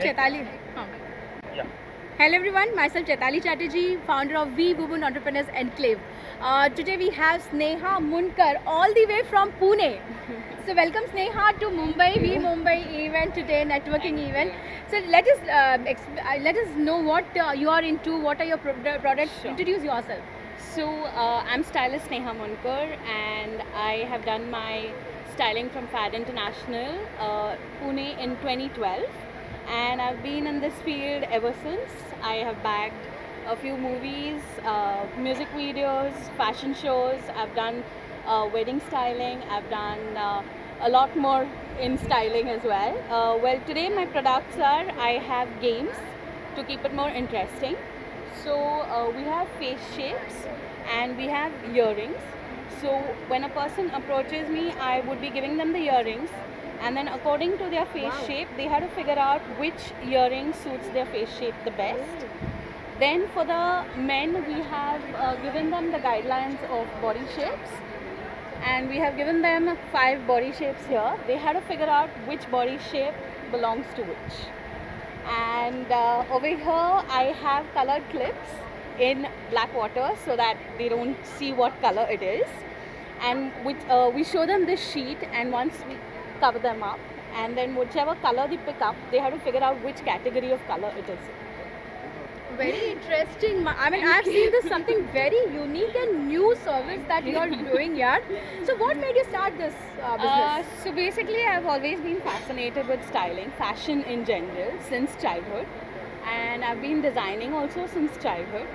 Chaitali. हाँ. Yeah. Hello everyone, myself Chaitali Chatterjee, founder of We Women Entrepreneurs Enclave. Today we have Sneha Munkar all the way from Pune. So welcome Sneha to Mumbai, We Mumbai event today, networking event. So let us know what you are into, what are your products. Sure. Introduce yourself. So I'm stylist Sneha Munkar, and I have done my styling from Fad International, Pune in 2012, and I've been in this field ever since. I have bagged a few movies, music videos, fashion shows. I've done wedding styling. I've done a lot more in styling as well. Well, today my products are, I have games to keep it more interesting. So we have face shapes and we have earrings. So when a person approaches me, I would be giving them the earrings, and then according to their face shape, they have to figure out which earring suits their face shape the best. Then for the men, we have given them the guidelines of body shapes, and we have given them 5 body shapes here. They have to figure out which body shape belongs to which. And over here I have colored clips in black water so that they don't see what color it is, and we show them this sheet, and once we cover them up, and then whichever color they pick up, they have to figure out which category of color it is. Very interesting. I mean, I've seen this something very unique and new service that you are doing here. So, what made you start this business? So basically, I've always been fascinated with styling, fashion in general, since childhood, and I've been designing also since childhood.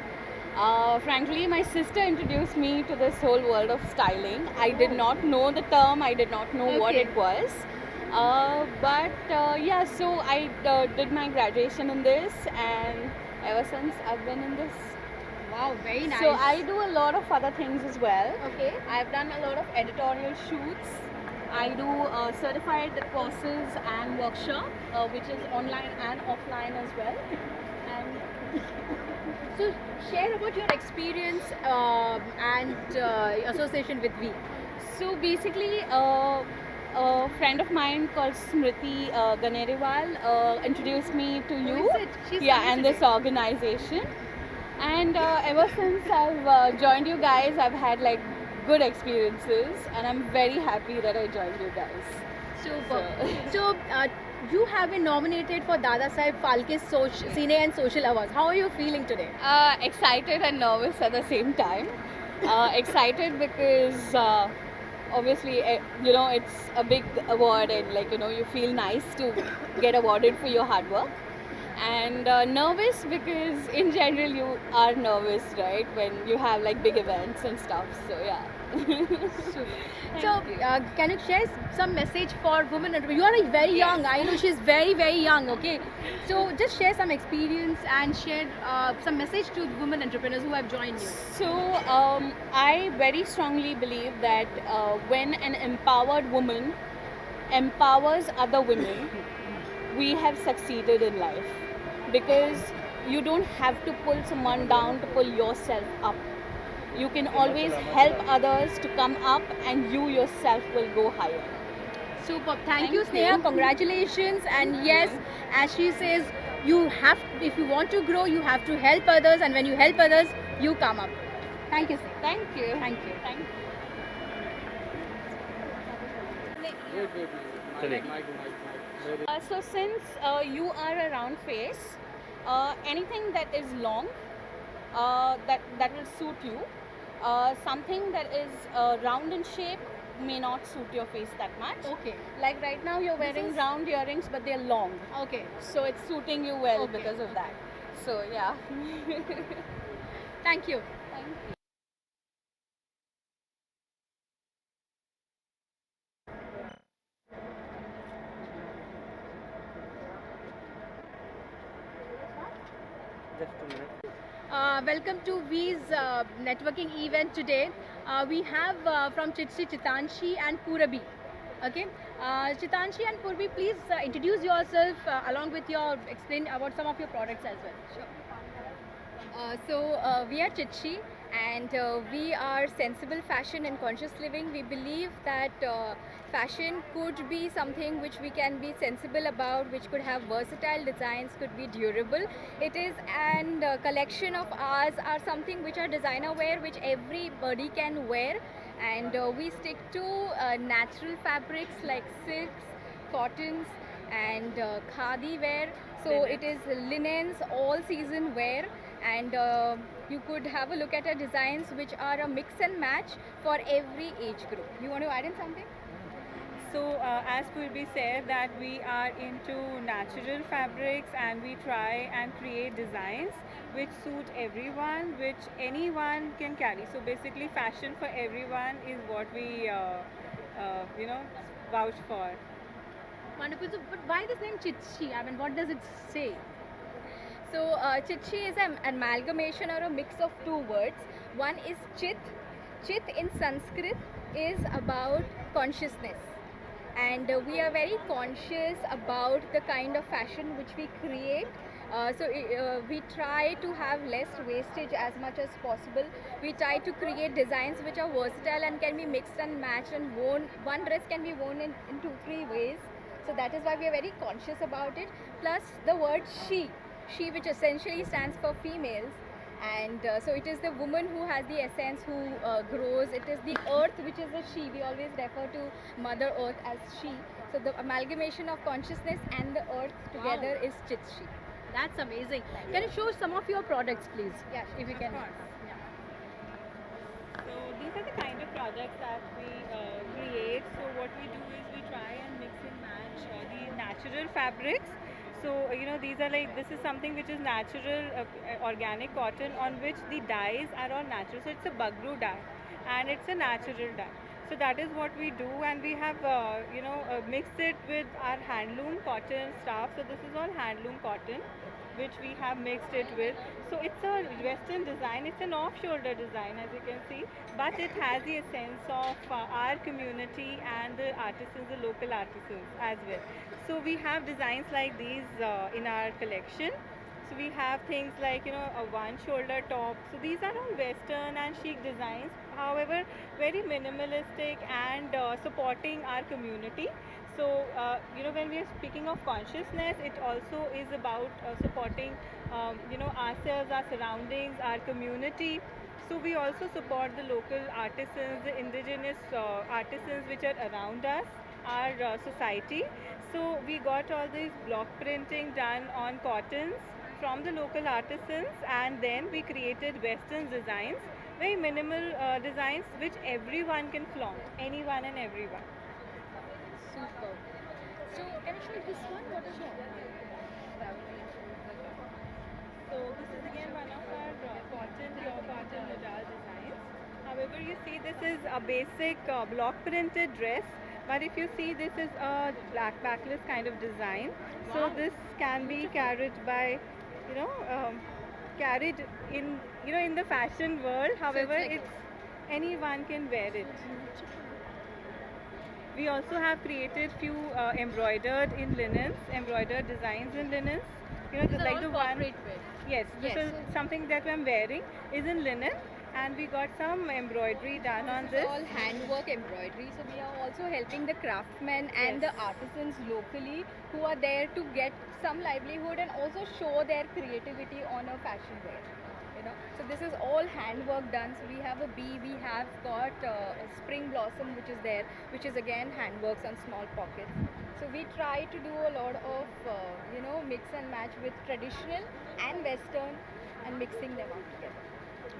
Frankly, my sister introduced me to this whole world of styling. I did not know the term, I did not know what Okay. it was. Yeah, so I did my graduation in this, and ever since I've been in this. Wow, very nice. So I do a lot of other things as well. Okay. I've done a lot of editorial shoots. I do certified courses and workshop, which is online and offline as well. And So, share about your experience and association with We. so basically, a friend of mine called Smriti Ganeriwal introduced me to you. is it? She's Yeah, coming and today. this organization. And ever since I've joined you guys, I've had like good experiences, and I'm very happy that I joined you guys. Super. So, you have been nominated for Dada Saheb Phalke Cine and Social Awards. How are you feeling today? Excited and nervous at the same time. Excited because obviously, it's a big award, and you feel nice to get awarded for your hard work. And nervous because in general you are nervous, right, when you have like big events and stuff. So yeah. So, can you share some message for women? You are very young. I know she's very, very young. Okay. So, just share some experience and share some message to women entrepreneurs who have joined you. So I very strongly believe that when an empowered woman empowers other women, we have succeeded in life, because you don't have to pull someone down to pull yourself up. You can always help others to come up, and you yourself will go higher. Super. Thank Thank you, Sneha. you. Congratulations. And yes, as she says, you have, if you want to grow, you have to help others. And when you help others, you come up. Thank you, Sneha. Thank you. Thank you. Thank you. चलिए. So since you are a round face, anything that is long, that will suit you. Something that is round in shape may not suit your face that much. Okay. Like right now you're wearing is- round earrings, but they're long, Okay. so it's suiting you well Okay, because of that. So yeah. Thank you. Thank you. Just 2 minutes. Welcome to V's networking event today. We have from Chitsi Chitanshi and Purabi. Okay, Chitanshi and Purbi, please introduce yourself along with your explain about some of your products as well. Sure. We are Chitchi, and we are sensible fashion and conscious living. We believe that fashion could be something which we can be sensible about, which could have versatile designs, could be durable. It is and collection of ours are something which are designer wear, which everybody can wear, and we stick to natural fabrics like silks, cottons, and khadi wear. So it is linens, all season wear, and you could have a look at our designs which are a mix and match for every age group. You want to add in something? So, as Purvi said, that we are into natural fabrics and we try and create designs which suit everyone, which anyone can carry. So, basically, fashion for everyone is what we, vouch for. Wonderful. So, but why this name Chitchi? I mean, what does it say? So, Chitchi is an amalgamation or a mix of two words. One is Chit. Chit in Sanskrit is about consciousness. And we are very conscious about the kind of fashion which we create. We try to have less wastage as much as possible. We try to create designs which are versatile and can be mixed and matched and worn. One dress can be worn in 2-3 ways. So that is why we are very conscious about it. Plus the word she which essentially stands for females. And so it is the woman who has the essence, who grows. It is the earth which is a she. We always refer to Mother Earth as she. So the amalgamation of consciousness and the earth together is Chitshi. That's amazing. Can you show some of your products, please? Yeah, if you can. So these are the kind of products that we create. So what we do is we try and mix and match the natural fabrics. So these are like, this is something which is natural, organic cotton on which the dyes are all natural. So it's a Bagru dye and it's a natural dye. So that is what we do, and we have mixed it with our handloom cotton stuff. So this is all handloom cotton which we have mixed it with. So it's a western design, it's an off-shoulder design as you can see, but it has the essence of our community and the artisans, the local artisans as well. So we have designs like these in our collection. So we have things like a one shoulder top. So these are all western and chic designs, however very minimalistic and supporting our community. So when we are speaking of consciousness, it also is about supporting ourselves, our surroundings, our community. So we also support the local artisans, the indigenous artisans which are around us, our society. So we got all this block printing done on cottons from the local artisans, and then we created western designs, very minimal designs which everyone can flaunt, anyone and everyone. Super. So can you show this one? What is it? So this is again one of our pure cotton Nodal designs. However, you see this is a basic block printed dress, but if you see, this is a black backless kind of design. So this can be carried by carried in the fashion world. However, it's anyone can wear it. We also have created few embroidered designs in linens. Like the one. Yes, this is something that I'm wearing is in linen, and we got some embroidery done on this. All handwork embroidery. So we are also helping the craftsmen and the artisans locally who are there to get some livelihood and also show their creativity on a fashion wear. So this is all handwork done. So we have a bee, we have got a spring blossom which is there, which is again handworks on small pockets. So we try to do a lot of mix and match with traditional and western and mixing them up together.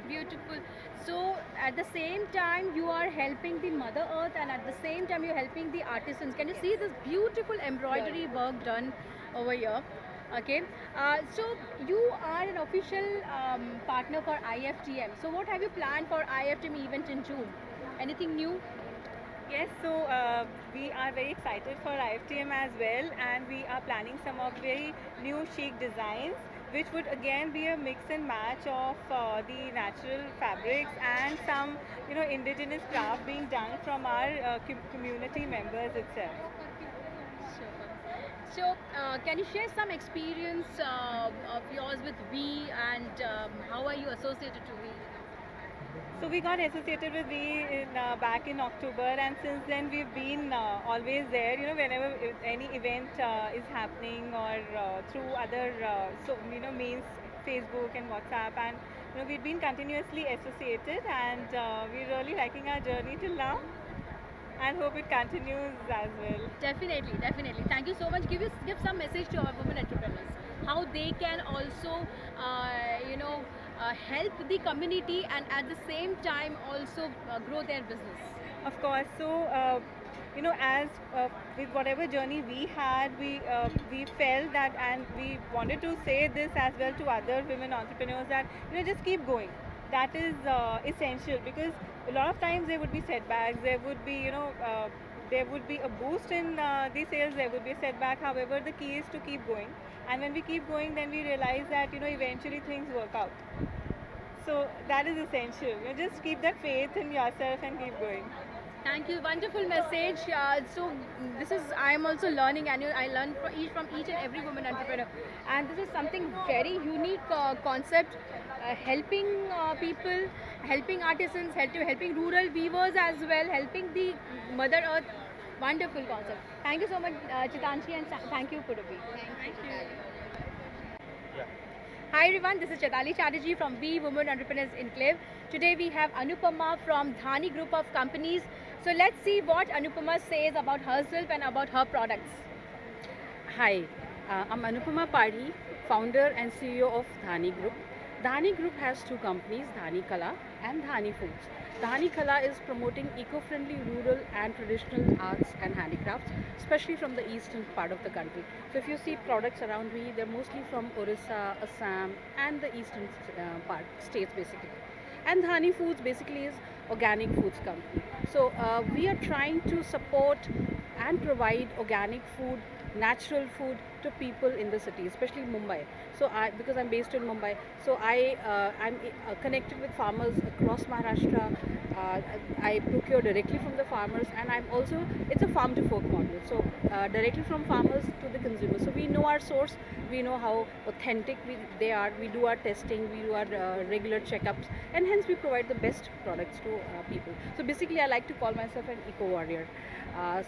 Beautiful. So at the same time you are helping the Mother Earth, and at the same time you're helping the artisans. Can you see this beautiful embroidery work done over here? Okay, so you are an official partner for IFTM. So what have you planned for IFTM event in June? Anything new? Yes, so we are very excited for IFTM as well, and we are planning some of very new chic designs, which would again be a mix and match of the natural fabrics and some indigenous craft being done from our community members itself. So, can you share some experience of yours with V, and how are you associated to V? So we got associated with V back in October, and since then we've been always there. You know, whenever any event is happening or through other means, Facebook and WhatsApp, and we've been continuously associated, and we're really liking our journey till now, and hope it continues as well. Definitely, definitely. Thank you so much. Give some message to our women entrepreneurs. How they can also, help the community and at the same time also grow their business. Of course. So, as with whatever journey we had, we felt that, and we wanted to say this as well to other women entrepreneurs, that just keep going. That is essential, because a lot of times there would be setbacks. There would be there would be a boost in the sales. There would be a setback. However, the key is to keep going. And when we keep going, then we realize that eventually things work out. So that is essential. Just keep that faith in yourself and keep going. Thank you. Wonderful message. So this is I am also learning, and I learn from each and every woman entrepreneur, and this is something very unique concept, helping people, helping artisans, helping rural weavers as well, helping the Mother Earth. Wonderful concept. Thank you so much, Chitanshi, and thank you, Purabhi. Thank you. Yeah. Hi everyone, this is Chaitali Chatterjee from We Women Entrepreneurs Enclave. Today we have Anupama from Dhani Group of Companies. So let's see what Anupama says about herself and about her products. Hi, I'm Anupama Padhi, founder and CEO of Dhani Group. Dhani Group has two companies, Dhani Kala and Dhani Foods. Dhani Kala is promoting eco-friendly rural and traditional arts and handicrafts, especially from the eastern part of the country. So if you see products around me, they're mostly from Orissa, Assam and the eastern part, states basically. And Dhani Foods basically is organic foods company. So we are trying to support and provide organic food, natural food to people in the city, especially Mumbai. So because I'm based in Mumbai, so I'm connected with farmers across Maharashtra. I procure directly from the farmers, and it's a farm to fork model. So directly from farmers to the consumer. So we know our source, we know how authentic they are. We do our testing, we do our regular checkups, and hence we provide the best products to people. So basically, I like to call myself an eco warrior,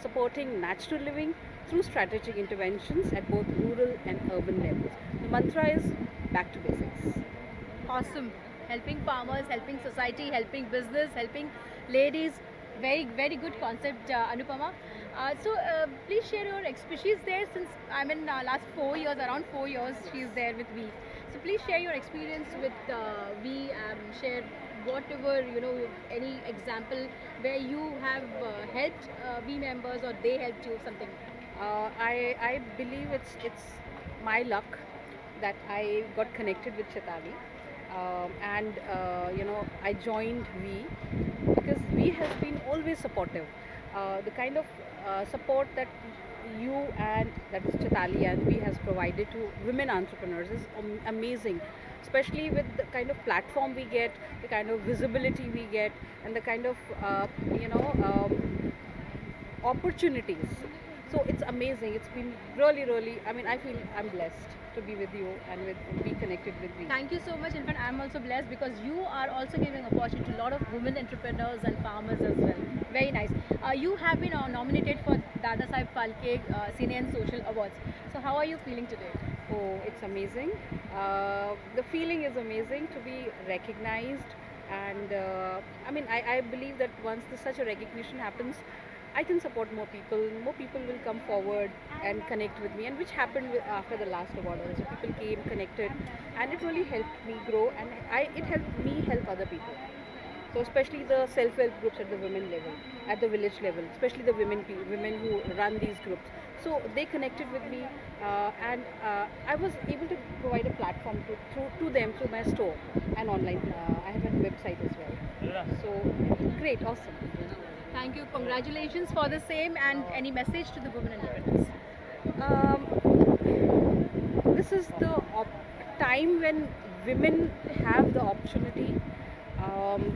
supporting natural living through strategic interventions at both rural and urban levels. The mantra is back to basics. Awesome. Helping farmers, helping society, helping business, helping ladies. Very, very good concept, Anupama. So please share your experience. She's there since last 4 years, around 4 years she's there with V. So please share your experience with V. Share whatever, any example where you have helped V members or they helped you, something. I believe it's my luck that I got connected with Chaitali, and I joined V because V has been always supportive. The kind of support that you and that is Chaitali and V has provided to women entrepreneurs is amazing, especially with the kind of platform we get, the kind of visibility we get, and the kind of opportunities. So it's amazing. It's been really, really. I feel I'm blessed to be with you and be connected with you. Thank you so much. In fact, I'm also blessed because you are also giving opportunity to a lot of women entrepreneurs and farmers as well. Very nice. You have been nominated for Dada Saheb Phalke Cine and Social Awards. So how are you feeling today? Oh, it's amazing. The feeling is amazing to be recognized, and I believe that once such a recognition happens, I can support more people. More people will come forward and connect with me, and which happened after the last award. So people came, connected, and it really helped me grow, and it helped me help other people. So especially the self-help groups at the women level, at the village level, especially the women who run these groups. So they connected with me, and I was able to provide a platform to them through my store and online. I have a website as well. Yeah. So great, awesome. Thank you. Congratulations for the same, and any message to the women entrepreneurs? This is the time when women have the opportunity,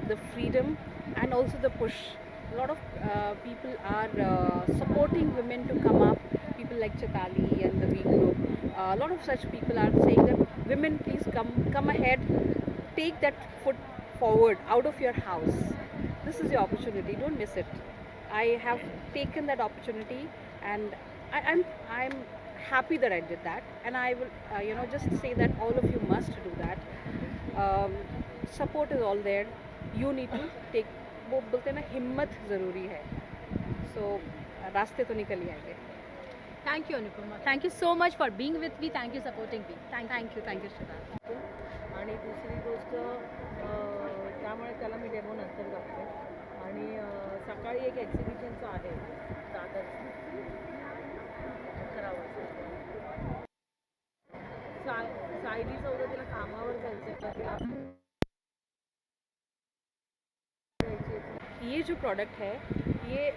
the freedom, and also the push. A lot of people are supporting women to come up. People like Chaitali and the V Group. A lot of such people are saying that women, please come ahead, take that forward out of your house. This is your opportunity. Don't miss it. I have taken that opportunity, and I'm happy that I did that. And I will, just say that all of you must do that. Support is all there. You need to take. वो बोलते हैं ना, हिम्मत ज़रूरी है. So रास्ते तो निकल ही आएंगे. Thank you, Anupama. Thank you so much for being with me. Thank you supporting me. Thank you, Shraddha. आणि दुसरी गोष्ट त्यामुळे त्याला मी डेमो नंतर दाखवे. आणि सकाळी एक एक्झिबिशनचं आहे दादर 11 वाजता. सायलीचं उद्या तिला कामावर जायचं. ये जो प्रोडक्ट है, ये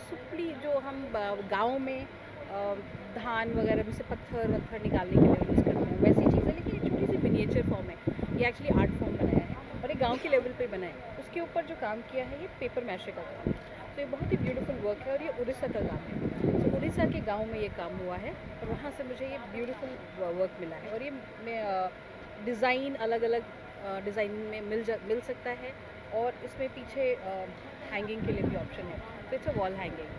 सुपली जो हम गाँव में धान वगैरह में से पत्थर निकालने के लिए यूज़ करते हैं, वैसी चीज़ है, लेकिन ये छोटी सी मिनिएचर फॉर्म है. ये एक्चुअली आर्ट फॉर्म बनाया है और ये गांव के लेवल पे बना है. उसके ऊपर जो काम किया है, ये पेपर मैशे का काम है. तो ये बहुत ही ब्यूटीफुल वर्क है और ये उड़ीसा का काम है. तो उड़ीसा के गांव में ये काम हुआ है और वहाँ से मुझे ये ब्यूटीफुल वर्क मिला है. और ये डिज़ाइन अलग अलग डिज़ाइन में मिल सकता है. और इसमें पीछे हैंगिंग के लिए भी ऑप्शन है. तो इट्स अ वॉल हैंगिंग.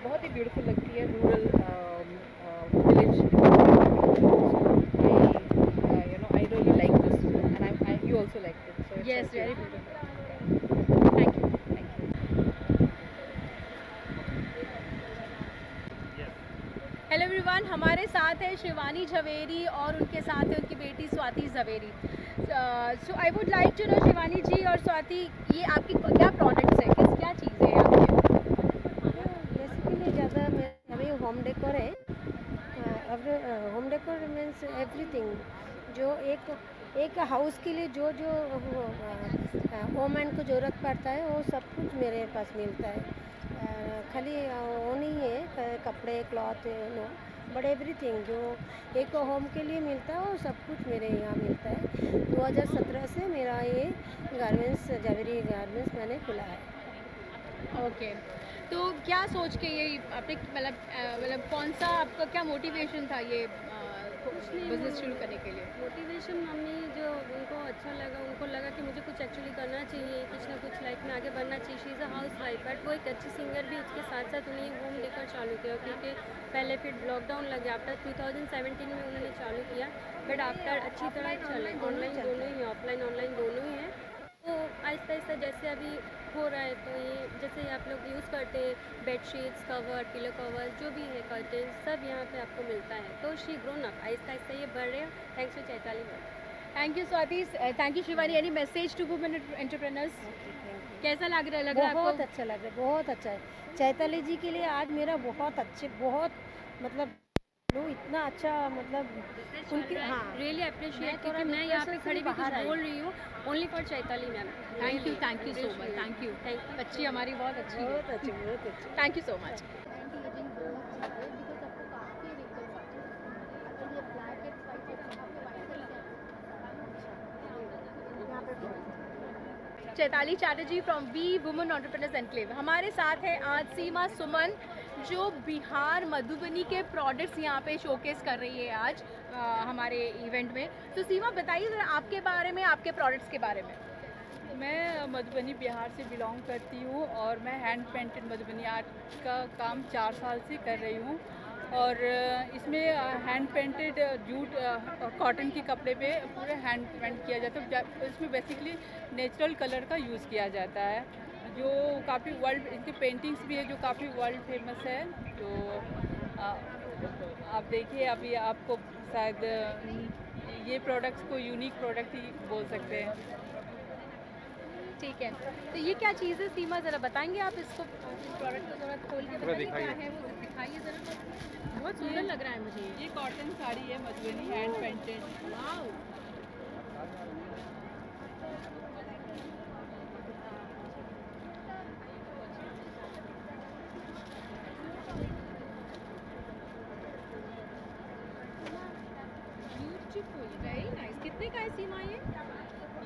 बहुत ही ब्यूटीफुल लगती है. Rural village. I really like this, and you also like it. So it's Yes, like very this. beautiful. Thank you. Hello everyone, हमारे साथ है शिवानी झवेरी और उनके साथ है उनकी बेटी Swati Jhaveri. So I would like to know, Shivani ji और स्वाति, ये आपकी क्या प्रोडक्ट्स है, क्या चीज़ें हैं आपकी? बेसिकली ज़्यादा अभी होम डेकोर है. होम डेकोर मीन्स एवरीथिंग जो एक हाउस के लिए जो वोमेन को ज़रूरत पड़ता है, वो सब कुछ मेरे पास मिलता है. खाली वो नहीं है कपड़े क्लॉथ नो, बट एवरीथिंग जो एक होम के लिए मिलता है वो सब कुछ मेरे यहाँ मिलता है. 2017 से मेरा ये गारमेंट्स झवेरी गारमेंट्स मैंने खुला है. ओके, तो क्या सोच के ये आपने मतलब कौन सा आपका क्या मोटिवेशन था ये बिजनेस शुरू करने के लिए? मोटिवेशन मम्मी जो उनको अच्छा लगा, उनको लगा कि मुझे कुछ एक्चुअली करना चाहिए, कुछ ना कुछ लाइफ में आगे बढ़ना चाहिए. She is a house wife, but वो एक अच्छी सिंगर भी. उसके साथ साथ उन्हें होम डेकोर चालू किया, क्योंकि पहले फिर लॉकडाउन लग गया. आफ्टर 2017 में उन्होंने चालू किया, बट आफ्टर अच्छी तरह चले. ऑनलाइन दोनों ही, ऑफलाइन ऑनलाइन दोनों ही हैं. तो आहिस्ता आहिस्ता जैसे अभी हो रहा है, तो ये जैसे आप लोग यूज़ करते हैं बेडशीट्स, कवर, पिलो कवर, जो भी है कर्टन, सब यहाँ पे आपको मिलता है. तो she grown up, Aahista Aahista ये बढ़ रहे हैं. Thanks to Chaitali ma'am. Thank you Swati. Thank you Shivani. Any message to women entrepreneurs? कैसा लग रहा है बहुत आपको? अच्छा लग रहा है, बहुत अच्छा है. चैताली जी के लिए आज मेरा बहुत मतलब इतना अच्छा, मतलब उनके रियली अप्रिशिएट, क्योंकि मैं यहाँ पे खड़ी भी कुछ बोल रही हूँ only for Chaitali ma'am. Thank you so much. Thank you. बच्ची हमारी बहुत अच्छी है. बहुत अच्छी. Thank you so much. Chaitali Chatterjee from we women entrepreneurs enclave. हमारे साथ है आज सीमा सुमन, जो बिहार मधुबनी के प्रोडक्ट्स यहाँ पे शोकेस कर रही है आज हमारे इवेंट में. तो सीमा बताइए ज़रा आपके बारे में, आपके प्रोडक्ट्स के बारे में. मैं मधुबनी बिहार से बिलोंग करती हूँ और मैं हैंड पेंटेड मधुबनी आर्ट का काम 4 साल से कर रही हूँ. और इसमें हैंड पेंटेड जूट और कॉटन के कपड़े पे पूरे हैंड पेंट किया जाता है. इसमें बेसिकली नेचुरल कलर का यूज़ किया जाता है, जो काफ़ी वर्ल्ड, इनके पेंटिंग्स भी है जो काफ़ी वर्ल्ड फेमस है. तो आप देखिए, अभी आपको शायद ये प्रोडक्ट्स को यूनिक प्रोडक्ट ही बोल सकते हैं. ठीक है, तो ये क्या चीज़ है सीमा, ज़रा बताएंगे आप इसको, प्रोडक्ट को ज़रा खोल के बताइए क्या है वो, दिखाइए ज़रा. बहुत सुंदर लग रहा है मुझे. ये कॉटन साड़ी है Madhubani hand painted. Wow. Very nice. कितने का है सीमा ये?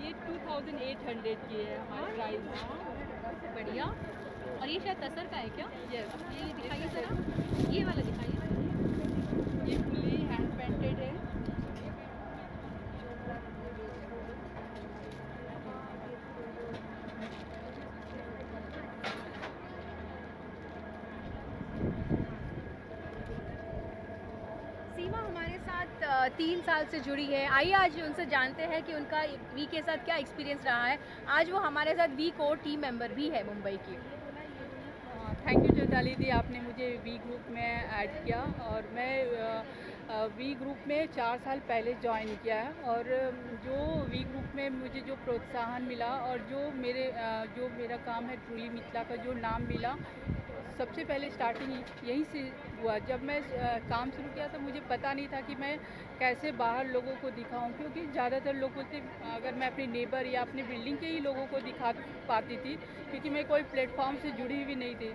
ये 2800 की है हमारी प्राइस. बढ़िया. और ये शायद तसर का है क्या? यस, ये दिखाइए ज़रा, ये वाला दिखाइए. ये फुली हैंड पेंटेड है. 3 साल से जुड़ी है। आइए आज उनसे जानते हैं कि उनका वी के साथ क्या एक्सपीरियंस रहा है। आज वो हमारे साथ वी कोर टीम मेंबर भी है मुंबई की। थैंक यू चैताली दी, आपने मुझे वी ग्रुप में ऐड किया और मैं वी ग्रुप में 4 साल पहले ज्वाइन किया है। और जो वी ग्रुप में मुझे जो प्रोत्साहन मिला और जो मेरा काम है ट्रूली मिथिला का जो नाम मिला, सबसे पहले स्टार्टिंग यहीं से हुआ। जब मैं काम शुरू किया तो मुझे पता नहीं था कि मैं कैसे बाहर लोगों को दिखाऊं, क्योंकि ज़्यादातर लोग बोलते अगर मैं अपने नेबर या अपने बिल्डिंग के ही लोगों को दिखा पाती थी, क्योंकि मैं कोई प्लेटफॉर्म से जुड़ी हुई नहीं थी।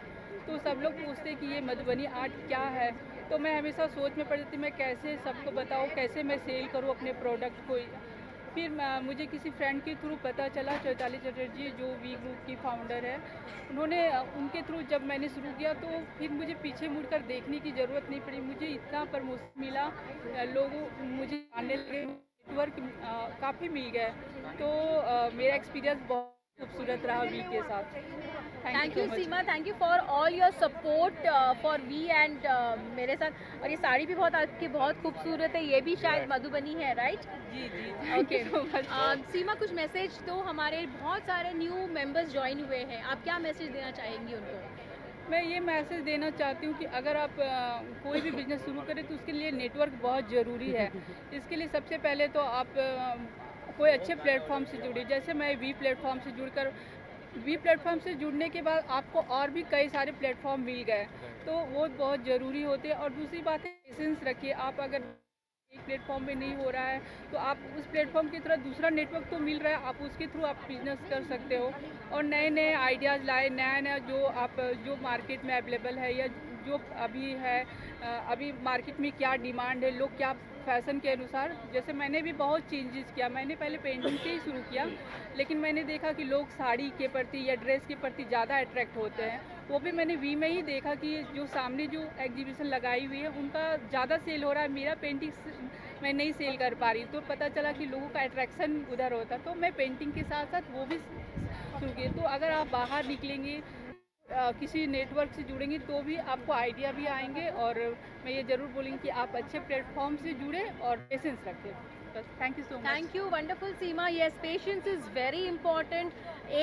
तो सब लोग पूछते कि ये मधुबनी आर्ट क्या है, तो मैं हमेशा सोच में पड़ती थी मैं कैसे सबको बताऊँ, कैसे मैं सेल करूँ अपने प्रोडक्ट को। फिर मुझे किसी फ्रेंड के थ्रू पता चला, चैताली चटर्जी जो वी ग्रुप की फाउंडर है, उनके थ्रू जब मैंने शुरू किया तो फिर मुझे पीछे मुड़कर देखने की ज़रूरत नहीं पड़ी। मुझे इतना प्रमोशन मिला, लोगों मुझे जानने लगे, नेटवर्क काफ़ी मिल गया। तो मेरा एक्सपीरियंस बहुत खूबसूरत रहा वी के साथ। Thank you Seema, thank you for all your support for We and मेरे साथ। और ये साड़ी भी आपकी बहुत खूबसूरत है, ये भी शायद मधुबनी है, राइट? जी जी, ओके। सीमा, कुछ मैसेज तो हमारे बहुत सारे न्यू मेंबर्स ज्वाइन हुए हैं, आप क्या मैसेज देना चाहेंगी उनको? मैं ये मैसेज देना चाहती हूँ कि अगर आप कोई भी बिज़नेस शुरू करें तो उसके लिए नेटवर्क बहुत ज़रूरी है। इसके लिए सबसे पहले तो आप कोई अच्छे प्लेटफॉर्म से जुड़िए। जैसे मैं वी प्लेटफॉर्म से जुड़ने के बाद आपको और भी कई सारे प्लेटफॉर्म मिल गए, तो वो बहुत ज़रूरी होते हैं। और दूसरी बात है, पेशेंस रखिए। आप अगर एक प्लेटफॉर्म में नहीं हो रहा है तो आप उस प्लेटफॉर्म की तरह दूसरा नेटवर्क तो मिल रहा है, आप उसके थ्रू आप बिजनेस कर सकते हो और नए नए आइडियाज़ लाए, नया जो मार्केट में अवेलेबल है या जो अभी है, अभी मार्केट में क्या डिमांड है, लोग क्या फैशन के अनुसार। जैसे मैंने भी बहुत चेंजेस किया, मैंने पहले पेंटिंग से ही शुरू किया, लेकिन मैंने देखा कि लोग साड़ी के प्रति या ड्रेस के प्रति ज़्यादा अट्रैक्ट होते हैं। वो भी मैंने वी में ही देखा कि जो सामने जो एग्जीबिशन लगाई हुई है उनका ज़्यादा सेल हो रहा है, मेरा पेंटिंग मैं नहीं सेल कर पा रही। तो पता चला कि लोगों का अट्रैक्शन उधर होता, तो मैं पेंटिंग के साथ साथ वो भी शुरू किया। तो अगर आप बाहर निकलेंगे, किसी नेटवर्क से जुड़ेंगे तो भी आपको आइडिया भी आएंगे। और मैं ये ज़रूर बोलूँगी कि आप अच्छे प्लेटफॉर्म से जुड़े और पेशेंस रखें। बस, thank you so much. Thank you, wonderful Seema. Yes, patience is very important.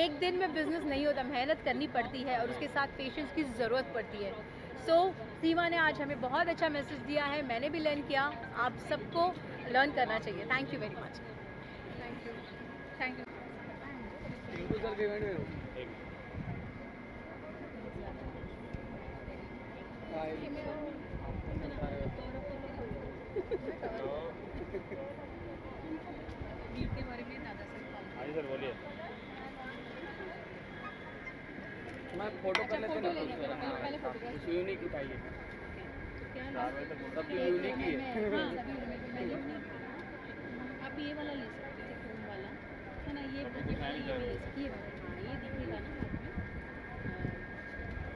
एक दिन में बिजनेस नहीं होता, मेहनत करनी पड़ती है और उसके साथ पेशेंस की ज़रूरत पड़ती है। सो सीमा ने आज हमें बहुत अच्छा मैसेज दिया है, मैंने भी लर्न किया, आप सबको लर्न करना चाहिए। Thank you very much. Thank you. Sir बोलिए। मैं फोटो कर लेते ना, कुछ यूनिक उठाइए। सब यूनिक ही है। आप ये वाला ले सकते थे, फोम वाला है ना, ये दिखेगा ना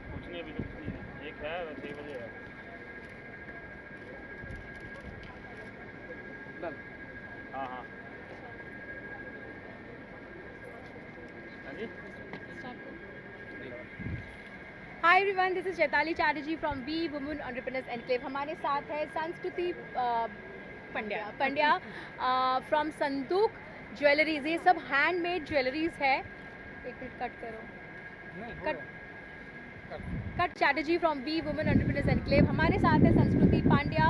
कुछ नहीं, अभी तो कुछ नहीं है। एक है, 6 बजे है। हाँ हाँ hi everyone, this is Chaitali Chatterjee from we women entrepreneurs enclave. हमारे साथ है संस्कृति पंड्या फ्रॉम संदूक ज्वेलरीज। ये सब हैंडमेड ज्वेलरीज है। एक मिनट कट करो, cut Chatterjee from we women entrepreneurs enclave. हमारे साथ है संस्कृति पांड्या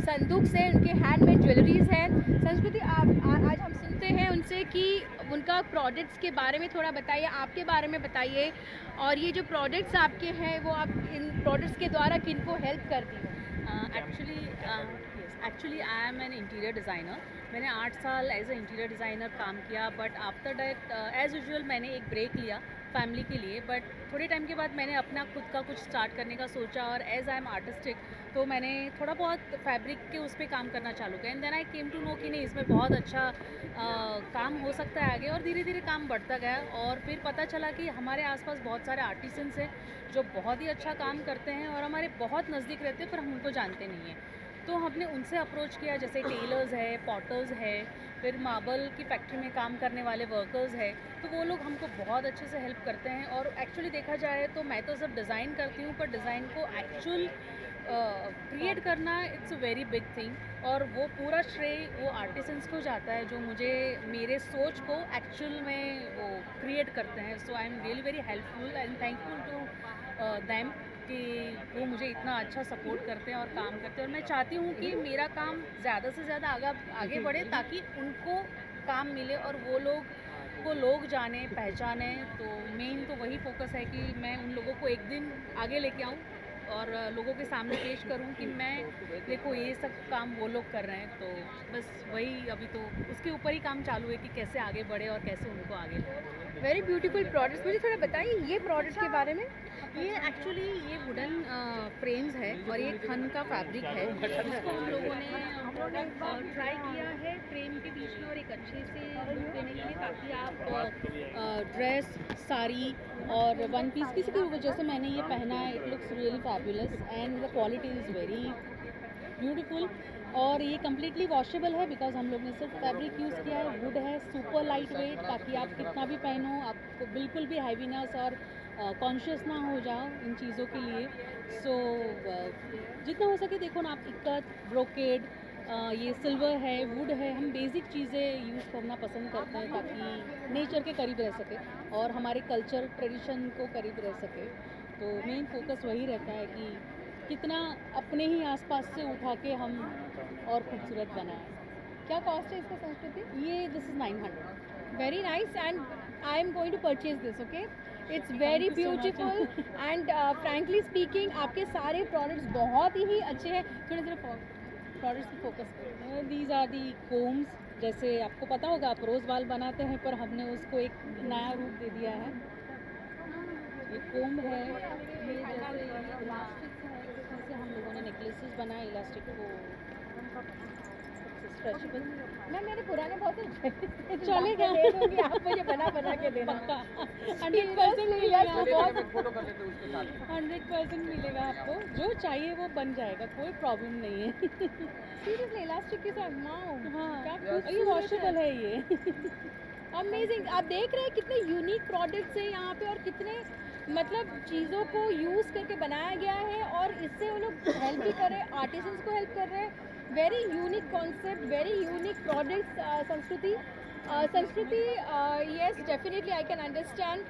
संदूक से, उनके हैंडमेड ज्वेलरीज हैं। संस्कृति, आज हम सुनते हैं उनसे कि उनका प्रोडक्ट्स के बारे में थोड़ा बताइए, आपके बारे में बताइए, और ये जो प्रोडक्ट्स आपके हैं वो आप इन प्रोडक्ट्स के द्वारा किनको हेल्प करती हो? Actually I am an interior designer. मैंने 8 साल एज ए इंटीरियर डिज़ाइनर काम किया, but after that as usual मैंने एक ब्रेक लिया फैमिली के लिए। बट थोड़े टाइम के बाद मैंने अपना खुद का कुछ स्टार्ट करने का सोचा, और एज आई एम आर्टिस्टिक तो मैंने थोड़ा बहुत फैब्रिक के उस पर काम करना चालू किया। And then I came to know कि नहीं, इसमें बहुत अच्छा काम हो सकता है आगे, और धीरे धीरे काम बढ़ता गया। और फिर पता चला कि हमारे आसपास बहुत सारे आर्टिसंस हैं जो बहुत ही अच्छा काम करते हैं और हमारे बहुत नज़दीक रहते हैं, पर हम उनको जानते नहीं हैं। तो हमने उनसे अप्रोच किया, जैसे टेलर्स है, पॉटर्स है, फिर मार्बल की फैक्ट्री में काम करने वाले वर्कर्स है, तो वो लोग हमको बहुत अच्छे से हेल्प करते हैं। और एक्चुअली देखा जाए तो मैं तो सब डिज़ाइन करती हूँ, पर डिज़ाइन को एक्चुअल क्रिएट करना it's a very big thing, और वो पूरा श्रेय वो आर्टिसंस को जाता है जो मुझे मेरे सोच को एक्चुअल में वो क्रिएट करते हैं. So I am really very helpful and thankful to them कि वो मुझे इतना अच्छा सपोर्ट करते हैं और काम करते हैं. और मैं चाहती हूँ कि मेरा काम ज़्यादा से ज़्यादा आगे बढ़े ताकि उनको काम मिले और वो लोग जाने पहचाने. तो मेन तो वही फोकस है कि मैं उन लोगों को एक दिन आगे लेके आऊँ और लोगों के सामने पेश करूं कि मैं देखो ये सब काम वो लोग कर रहे हैं. तो बस वही अभी तो उसके ऊपर ही काम चालू है कि कैसे आगे बढ़े और कैसे उनको आगे लें. Very beautiful products. मुझे थोड़ा बताइए ये प्रोडक्ट के बारे में. ये एक्चुअली ये वुडन फ्रेम्स है और ये खन का फैब्रिक है. इसको हम लोगों ने ट्राई किया है फ्रेम के बीच में और एक अच्छे से लुक देने के लिए, ताकि आप ड्रेस, साड़ी और वन पीस किसी की वजह से मैंने ये पहना है. It looks really fabulous and the quality is very beautiful. और ये कम्प्लीटली वॉशेबल है बिकॉज हम लोग ने सिर्फ फैब्रिक यूज़ किया है. वुड है, सुपर लाइट वेट, ताकि आप कितना भी पहनो आपको बिल्कुल भी हैवीनेस और कॉन्शियस ना हो जाओ इन चीज़ों के लिए. सो जितना हो सके देखो ना आप इक्कत, ब्रोकेड, ये सिल्वर है, वुड है, हम बेसिक चीज़ें यूज़ करना पसंद करते हैं ताकि नेचर के करीब रह सके और हमारे कल्चर ट्रेडिशन को करीब रह सके. तो मेन फोकस वही रहता है कि कितना अपने ही आसपास से उठा के हम और खूबसूरत बनाएं. क्या कॉस्ट है इसका संस्कृति? ये this is 900. Very nice and I am going to purchase this. Okay, it's very beautiful and frankly speaking आपके सारे प्रोडक्ट्स बहुत ही अच्छे हैं. थोड़े थोड़े प्रोडक्ट्स पे फोकस करें. These are the combs. जैसे आपको पता होगा आप रोज़ बाल बनाते हैं, पर हमने उसको एक नया रूप दे दिया है. ये कोम है, ये जैसे इलास्टिक है, जैसे हम लोगों ने नेकलेसेस बनाए इलास्टिक को स्ट्रेचेबल. मैं मेरे पुराने बहुत से चलेगा. दे दूंगी, आप मुझे बना के देना. पक्का 100% मिलेगा आपको. फोटो कर लेते हैं उसके साथ. 100% मिलेगा आपको. जो चाहिए वो बन जाएगा, कोई प्रॉब्लम नहीं है. सीरियसली इलास्टिक के साथ. वाओ, क्या हाँ, ये वॉशेबल है ये. अमेजिंग. आप देख रहे हैं कितने यूनिक प्रोडक्ट्स हैं यहाँ पे और कितने मतलब चीज़ों को यूज़ करके बनाया गया है और इससे वो लोग हेल्प भी कर रहे हैं, आर्टिसंस को हेल्प कर रहे हैं. Very unique concept, very unique products. Sanskriti yes definitely I can understand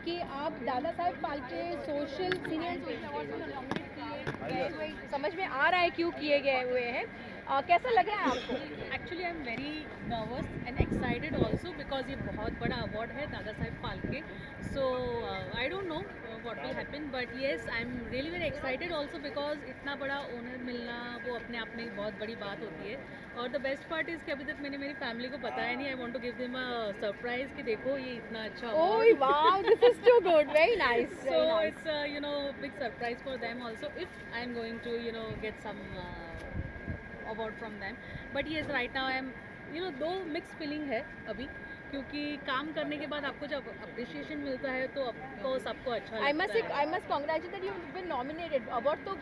कि आप Dada Saheb Phalke social senior social award में नॉमिनेट किए गए. समझ में आ रहा है क्यों किए गए हुए हैं. कैसा लगा है आपको? Actually I am very nervous and excited also because ये बहुत बड़ा अवार्ड है Dada Saheb Phalke. So I don't know what will happen, but yes I am really very excited also because इतना बड़ा ऑनर मिलना वो अपने आप में एक बहुत बड़ी बात होती है. और द बेस्ट पार्ट इज़ कि अभी तक मैंने मेरी फैमिली को बताया नहीं. I want to give them a surprise कि देखो ये इतना अच्छा oh wow, this is too good. Very nice. So it's big surprise for them also if I'm going to get some award from them. But yes, right now I am दो mixed feeling है अभी, क्योंकि काम करने के बाद आपको जब अप्रिशिएशन मिलता है तो आपको सबको अच्छा लगता है. I must congratulate that you've been nominated. Award तो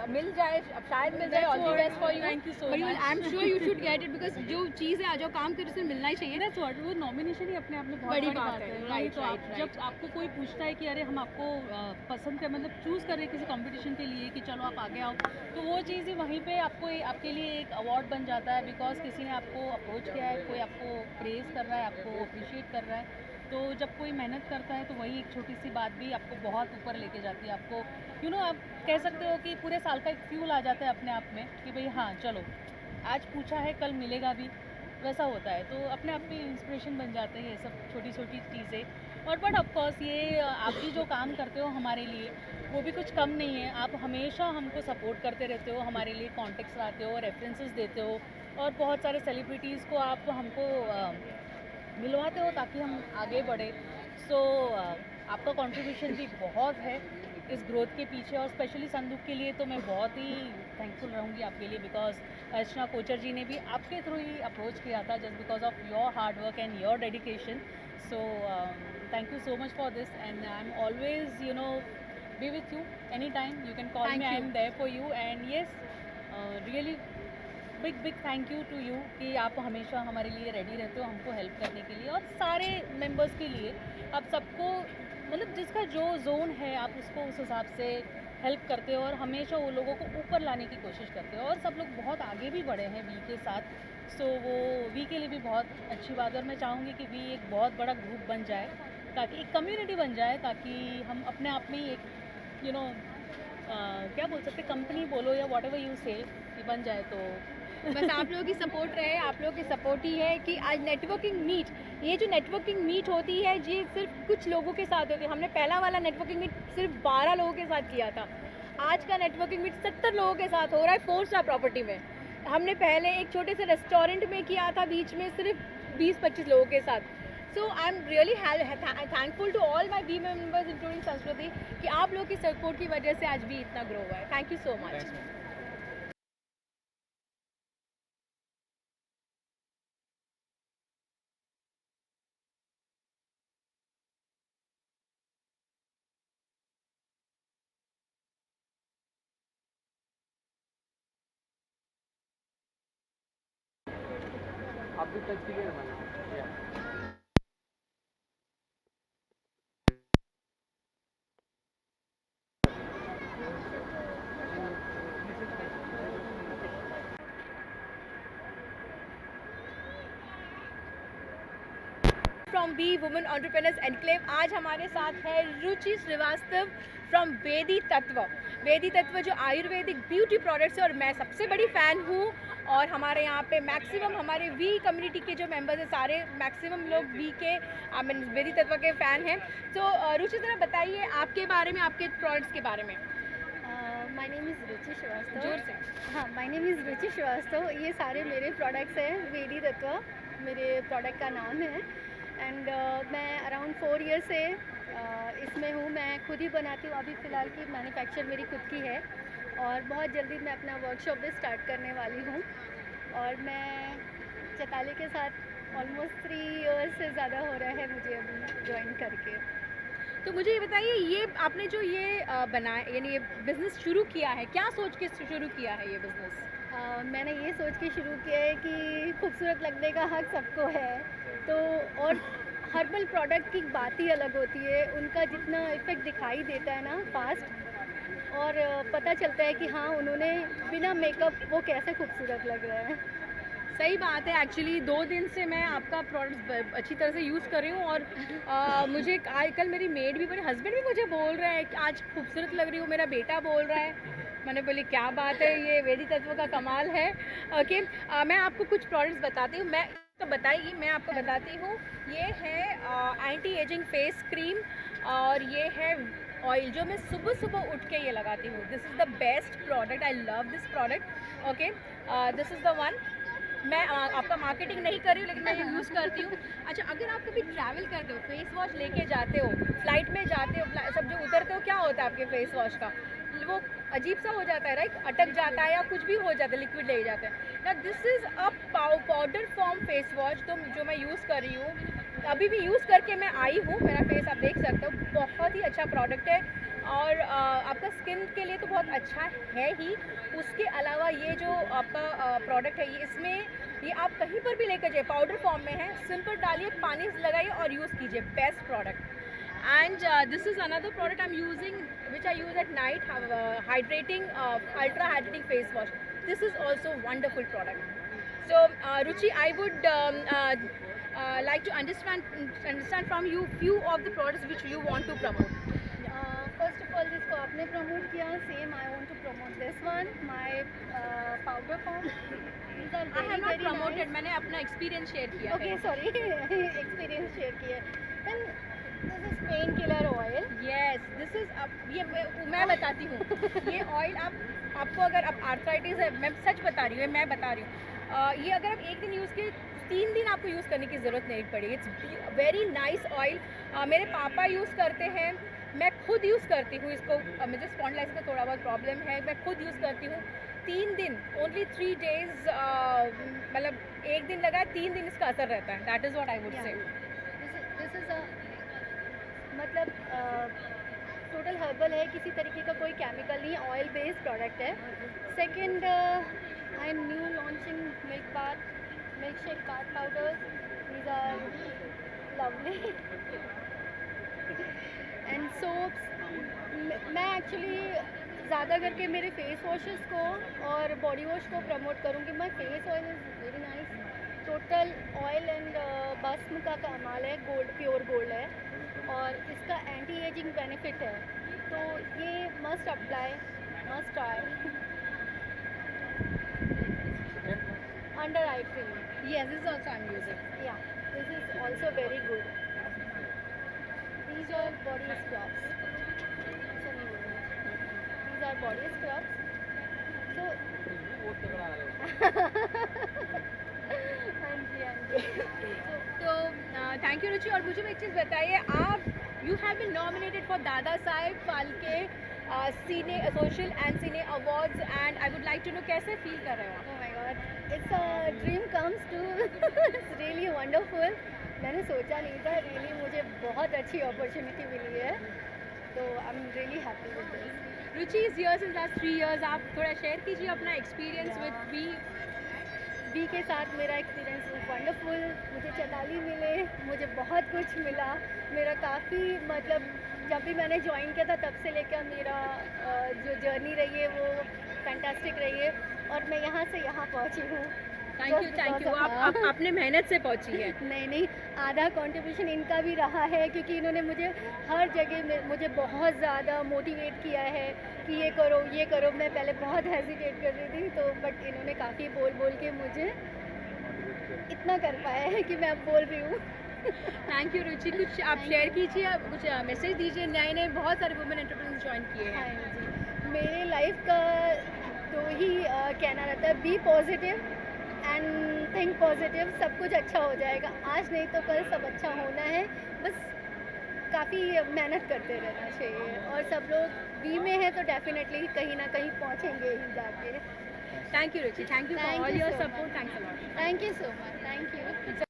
मिल जाए, अब शायद मिल जाए. All the best for you. Thank you so But much. I am sure you should get it because जो चीज़ है जो काम करे उसे मिलना ही चाहिए. That's what, वो नॉमिनेशन ही अपने आप में बहुत बड़ी बड़ी बात बात है. है. Right, तो right, जब आपको कोई पूछता है कि अरे हम आपको पसंद कर मतलब चूज़ कर रहे हैं किसी कंपटीशन के लिए कि चलो आप आगे आओ, तो वो चीज़ ही वहीं पे आपके लिए एक अवार्ड बन जाता है. बिकॉज किसी ने आपको अप्रोच किया है, कोई आपको प्रेज़ कर रहा है, आपको अप्रिशिएट कर रहा है. तो जब कोई मेहनत करता है तो वही एक छोटी सी बात भी आपको बहुत ऊपर लेके जाती है. आपको आप कह सकते हो कि पूरे साल का एक फ्यूल आ जाता है अपने आप में कि भाई हाँ चलो आज पूछा है कल मिलेगा भी, वैसा होता है. तो अपने आप में इंस्पिरेशन बन जाते हैं ये सब छोटी छोटी चीज़ें. और बट ऑफकोर्स ये आप भी जो काम करते हो हमारे लिए वो भी कुछ कम नहीं है. आप हमेशा हमको सपोर्ट करते रहते हो, हमारे लिए कॉन्टेक्ट्स लाते हो, रेफरेंसेस देते हो और बहुत सारे सेलिब्रिटीज़ को आप हमको मिलवाते हो ताकि हम आगे बढ़े. सो आपका कंट्रीब्यूशन भी बहुत है इस ग्रोथ के पीछे. और स्पेशली संदूक के लिए तो मैं बहुत ही थैंकफुल रहूँगी आपके लिए बिकॉज अर्चना कोचर जी ने भी आपके थ्रू ही अप्रोच किया था just because of your hard work and your dedication. So thank you so much for this and I am always be with you anytime. You can call me. I am there for you. And yes, really big thank you to you कि आप हमेशा हमारे लिए ready रहते हो हमको help करने के लिए. और सारे मेंबर्स के लिए आप सबको मतलब जिसका जो जोन है आप उसको उस हिसाब से हेल्प करते हो और हमेशा वो लोगों को ऊपर लाने की कोशिश करते हो और सब लोग बहुत आगे भी बढ़े हैं वी के साथ। सो वो वी के लिए भी बहुत अच्छी बात है और मैं चाहूँगी कि वी एक बहुत बड़ा ग्रुप बन जाए, ताकि एक कम्युनिटी बन जाए, ताकि हम अपने आप में ही एक क्या बोल सकते, कंपनी बोलो या वॉट एवर यू से, बन जाए तो बस आप लोगों की सपोर्ट रहे, आप लोगों की सपोर्ट ही है कि आज नेटवर्किंग मीट, ये जो नेटवर्किंग मीट होती है ये सिर्फ कुछ लोगों के साथ होती है। हमने पहला वाला नेटवर्किंग मीट सिर्फ 12 लोगों के साथ किया था, आज का नेटवर्किंग मीट 70 लोगों के साथ हो रहा है 4 स्टार प्रॉपर्टी में। हमने पहले एक छोटे से रेस्टोरेंट में किया था, बीच में सिर्फ 20-25 लोगों के साथ। So I am really thankful to all my B members including Sanskriti कि आप लोगों की सपोर्ट की वजह से आज भी इतना ग्रो हुआ है। Thank you so much. आप भी टच कीजिए ना ma'am. From We Women entrepreneurs Enclave आज हमारे साथ है रुचि श्रीवास्तव फ्रॉम वेदी तत्व। वेदी तत्व जो आयुर्वेदिक ब्यूटी प्रोडक्ट्स है और मैं सबसे बड़ी फ़ैन हूँ और हमारे यहाँ पे मैक्सिमम हमारे वी कम्युनिटी के जो मेंबर्स हैं सारे मैक्सिमम लोग वी के वेदी तत्व के फ़ैन हैं। तो रुचि ज़रा बताइए आपके बारे में, आपके प्रोडक्ट्स के बारे में। माय नेम इज़ रुचि श्रीवास्तव। जोर से। हाँ, माय नेम इज़ रुचि श्रीवास्तव। ये सारे मेरे प्रोडक्ट्स हैं, वेदी तत्व मेरे प्रोडक्ट का नाम है। एंड मैं अराउंड 4 ईयर से इसमें हूँ। मैं खुद ही बनाती हूँ, अभी फ़िलहाल की मैन्युफैक्चर मेरी खुद की है और बहुत जल्दी मैं अपना वर्कशॉप भी स्टार्ट करने वाली हूँ। और मैं चैताली के साथ ऑलमोस्ट 3 ईयर्स से ज़्यादा हो रहा है मुझे अभी ज्वाइन करके। तो मुझे ये बताइए, ये आपने जो ये बनाया यानी ये बिज़नेस शुरू किया है, क्या सोच के शुरू किया है ये बिज़नेस? मैंने ये सोच के शुरू किया है कि खूबसूरत लगने का हक सबको है, तो और हर्बल प्रोडक्ट की बात ही अलग होती है। उनका जितना इफ़ेक्ट दिखाई देता है ना फास्ट, और पता चलता है कि हाँ उन्होंने बिना मेकअप वो कैसे खूबसूरत लग रहे हैं। सही बात है। एक्चुअली 2 दिन से मैं आपका प्रोडक्ट अच्छी तरह से यूज़ कर रही हूँ और मुझे कल मेरी मेड भी, मेरे हस्बैंड भी मुझे बोल रहे हैं कि आज खूबसूरत लग रही हूँ, मेरा बेटा बोल रहा है। मैंने बोली क्या बात है, ये वेदी तत्व का कमाल है। ओके, मैं आपको कुछ प्रोडक्ट्स बताती हूँ। मैं तो बताइए, मैं आपको बताती हूँ। ये है एंटी एजिंग फेस क्रीम और ये है ऑयल जो मैं सुबह सुबह उठ के ये लगाती हूँ। This is the best product, I love this product. Okay, this is the one. मैं आपका मार्केटिंग नहीं कर रही हूँ लेकिन मैं ये यूज़ करती हूँ। अच्छा, अगर आप कभी ट्रैवल करते हो, फेस वॉश लेके जाते हो, फ्लाइट में जाते हो, सब जो उतरते हो क्या होता है आपके फेस वॉश का, वो अजीब सा हो जाता है, राइट, अटक जाता है या कुछ भी हो जाता है, लिक्विड ले जाते हैं ना। This is a powder form face wash तो जो मैं यूज़ कर रही हूँ, अभी भी यूज़ करके मैं आई हूँ। मेरा फेस आप देख सकते हो, बहुत ही अच्छा प्रोडक्ट है और आपका स्किन के लिए तो बहुत अच्छा है ही। उसके अलावा ये जो आपका प्रोडक्ट है, ये इसमें ये आप कहीं पर भी लेकर जाइए, पाउडर फॉर्म में है, सिंपल डालिए, पानी लगाइए और यूज़ कीजिए, best product. And this is another product I'm using, which I use at night, hydrating, ultra hydrating face wash. This is also wonderful product. So Ruchi, I would like to understand from you few of the products which you want to promote. First of all जिसको आपने promote किया, same I want to promote this one, my powder form. These are I have not promoted, मैंने अपना experience share किया okay, है। Sorry experience share किया। Then this is painkiller oil. Yes, this is ये मैं बताती हूँ। ये ऑयल आपको अगर आप आर्थराइटिस है, मैं सच बता रही हूँ, मैं बता रही हूँ, ये अगर आप एक दिन यूज़ किए, 3 दिन आपको यूज़ करने की ज़रूरत नहीं पड़ेगी। It's very nice oil. मेरे पापा यूज़ करते हैं, मैं खुद यूज़ करती हूँ इसको। मुझे स्पॉन्डिलाइटिस का थोड़ा बहुत प्रॉब्लम है, मैं खुद यूज़ करती हूँ। 3 दिन, ओनली 3 डेज, मतलब एक दिन लगा, 3 दिन इसका असर रहता है। That is what I would say. This is a मतलब टोटल हर्बल है, किसी तरीके का कोई केमिकल नहीं, ऑयल बेस्ड प्रोडक्ट है। Second, I am new launching milkshake bath powder. These are lovely and soaps. मैं एक्चुअली ज़्यादा करके मेरे फेस वॉशेस को और बॉडी वॉश को प्रमोट करूँगी। My face oil is very nice, total oil and भस्म का कमाल है, गोल्ड प्योर गोल्ड है और इसका एंटी एजिंग बेनिफिट है, तो ये must apply, must try. Under eye cream, Yes, this is also I'm using. yeah, this is also very good. These are body scrubs. These are body scrubs. So बहुत तगड़ा आ रहा है। हाँ जी हाँ जी। तो थैंक यू रुचि। और मुझे एक चीज़ बताइए, आप you have been nominated for Dada Saheb Phalke cine social and cine awards and I would like to know कैसे फील कर रहे हो आप? Oh my God, it's a dream comes true. It's really wonderful. मैंने सोचा नहीं था, really मुझे बहुत अच्छी अपॉर्चुनिटी मिली है, तो आई am really happy with this. Ruchi is here since last 3 years, आप थोड़ा शेयर कीजिए अपना एक्सपीरियंस विद वी के साथ मेरा एक्सपीरियंस वंडरफुल। मुझे चैताली मिले, मुझे बहुत कुछ मिला। मेरा काफ़ी मतलब जब भी मैंने ज्वाइन किया था तब से लेकर मेरा जो जर्नी रही है वो फैंटास्टिक रही है और मैं यहाँ से यहाँ पहुँची हूँ। Thank you. आप अपने मेहनत से पहुंची है। नहीं, आधा कंट्रीब्यूशन इनका भी रहा है क्योंकि इन्होंने मुझे हर जगह में मुझे बहुत ज़्यादा मोटिवेट किया है कि ये करो। मैं पहले बहुत हेजिटेट कर रही थी, तो बट इन्होंने काफ़ी बोल के मुझे इतना कर पाया है कि मैं अब बोल रही हूँ। थैंक यू रुचि। कुछ आप शेयर कीजिए, कुछ मैसेज दीजिए। नए बहुत सारे वुमेन एंटरप्रेन्योर्स ज्वाइन किए हैं। हाँ जी, मेरे लाइफ का तो ही कहना रहता है, be positive and think positive. सब कुछ अच्छा हो जाएगा, आज नहीं तो कल सब अच्छा होना है, बस काफ़ी मेहनत करते रहना चाहिए और सब लोग बी में है तो डेफिनेटली कहीं ना कहीं पहुँचेंगे ही जाके। Thank you Ruchi, thank you for all your support. Thanks a lot. Thank you so much, thank you.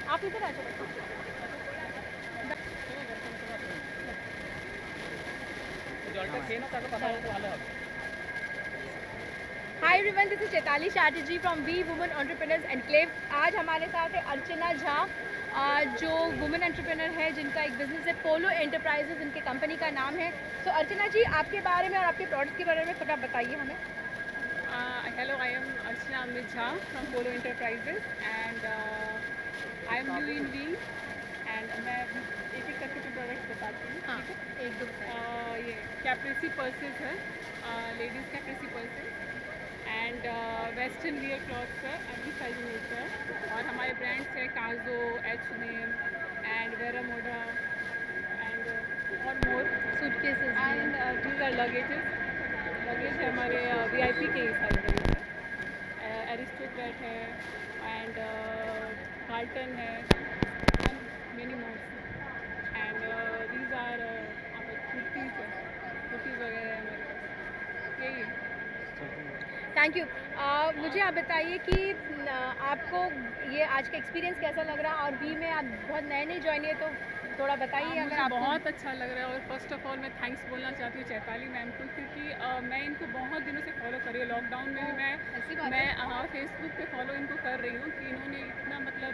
आप इधर आ जाओ। Hi everyone, this is Chaitali Chatterjee from we women entrepreneurs Enclave. आज हमारे साथ है अर्चना झा, जो वुमेन एंटरप्रेन्योर है जिनका एक बिजनेस है पोलो एंटरप्राइजेज, इनके कंपनी का नाम है। तो अर्चना जी, आपके बारे में और आपके प्रोडक्ट्स के बारे में थोड़ा बताइए हमें। Hello, I am Archana Amit Jha from Polo Enterprises and I am new in V and मैं एक करके तो प्रोडक्ट्स बताती हूँ। हाँ, एक दो ये कैप्रेसी पर्सेस है, ladies Caprese purses and western wear clothes है, एवरी साइज मिलता है और हमारे ब्रांड्स है काजो, H&M and vera Moda and और more suitcases and these are luggage है हमारे VIP के साइज है, एरिस्टोक्रेट है एंड कार्टन है and many mores and these are kurtis है, कुर्तीज़ वगैरह है हमारे पास। यही थैंक यू। मुझे आप बताइए कि आपको ये आज का एक्सपीरियंस कैसा लग रहा है? और वी में आप बहुत नए ज्वाइन है, तो थोड़ा बताइए। अगर आप बहुत अच्छा लग रहा है और फर्स्ट ऑफ ऑल मैं थैंक्स बोलना चाहती हूँ चैताली मैम को, क्योंकि मैं इनको बहुत दिनों से फॉलो कर रही हूँ। लॉकडाउन में भी मैं फेसबुक पे फॉलो इनको कर रही हूँ कि इन्होंने इतना मतलब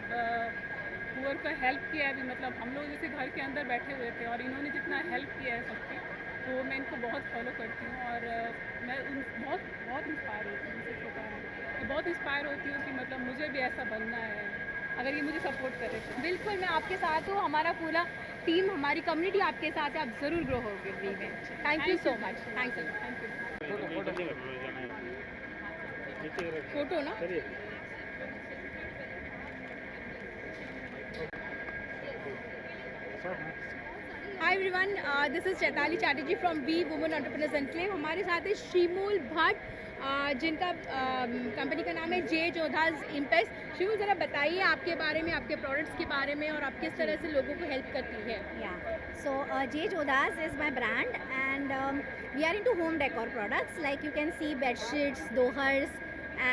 पुअर का हेल्प किया है। अभी मतलब हम लोग जैसे घर के अंदर बैठे हुए थे और इन्होंने जितना हेल्प किया है सबकी, तो मैं इनको बहुत फॉलो करती हूँ और मैं बहुत इंस्पायर होती हूँ। उनसे छोटा है, मैं बहुत इंस्पायर होती हूँ कि मतलब मुझे भी ऐसा बनना है अगर ये मुझे सपोर्ट करे तो। बिल्कुल, मैं आपके साथ हूँ। हमारा पूरा टीम, हमारी कम्युनिटी आपके साथ है। आप ज़रूर ग्रो होगे वी में। Thank you so much. Thank you. Photo ना। Hi everyone, this is Chaitali Chatterjee from we women entrepreneurs enclave. हमारे साथ है श्रीमूल भट्ट, जिनका कंपनी का नाम है जे जोधास इम्पेक्स। शिमूल, ज़रा बताइए आपके बारे में, आपके प्रोडक्ट्स के बारे में और आप किस तरह से लोगों को हेल्प करती है। Yeah. So J Jodas is my brand and we are into home decor products. Like you can see bed sheets, dohars,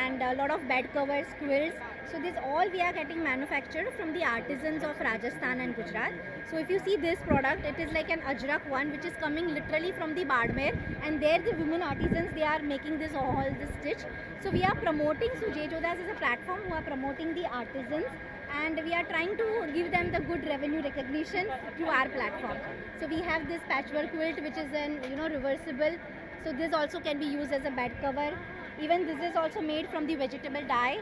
and a lot of bed covers, quilts. So this all we are getting manufactured from the artisans of Rajasthan and Gujarat. So if you see this product, it is like an Ajrak one, which is coming literally from the Badmer, and there the women artisans, they are making this all this stitch. So we are promoting. So J Jodas is a platform who are promoting the artisans, and we are trying to give them the good revenue recognition through our platform. So we have this patchwork quilt, which is an reversible. So this also can be used as a bed cover. Even this is also made from the vegetable dye,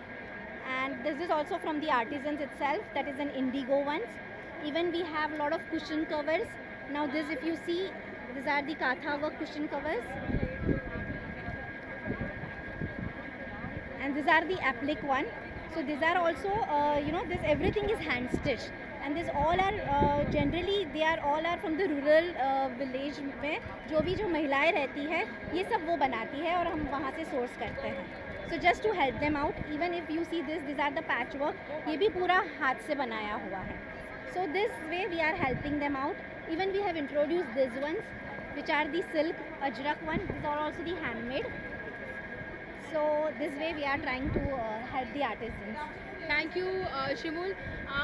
and this is also from the artisans itself, that is an indigo ones. Even we have a lot of cushion covers. Now this, if you see, these are the Katha work cushion covers, and these are the applique one. So these are also this everything is hand stitched, and this all are generally they are all are from the rural village में जो महिलाएं रहती है ये सब वो बनाती है और हम वहाँ से सोर्स करते हैं. So just to help them out, even if you see this, these are the patchwork, ये भी पूरा हाथ से बनाया हुआ है. So this way we are helping them out. Even we have introduced these ones, which are the silk Ajrak one. These are also the handmade. So this way we are trying to help the artisans. Thank you, Shimul.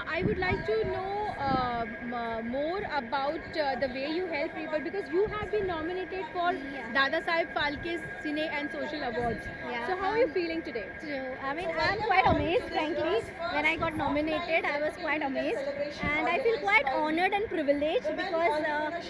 I would like to know more about the way you help people, because you have been nominated for Dada Saheb Phalke Cine and Social Awards. Yeah. So how are you feeling today? So, I mean, I'm quite amazed, frankly. When I got nominated, I was quite amazed, and I feel quite honored and privileged because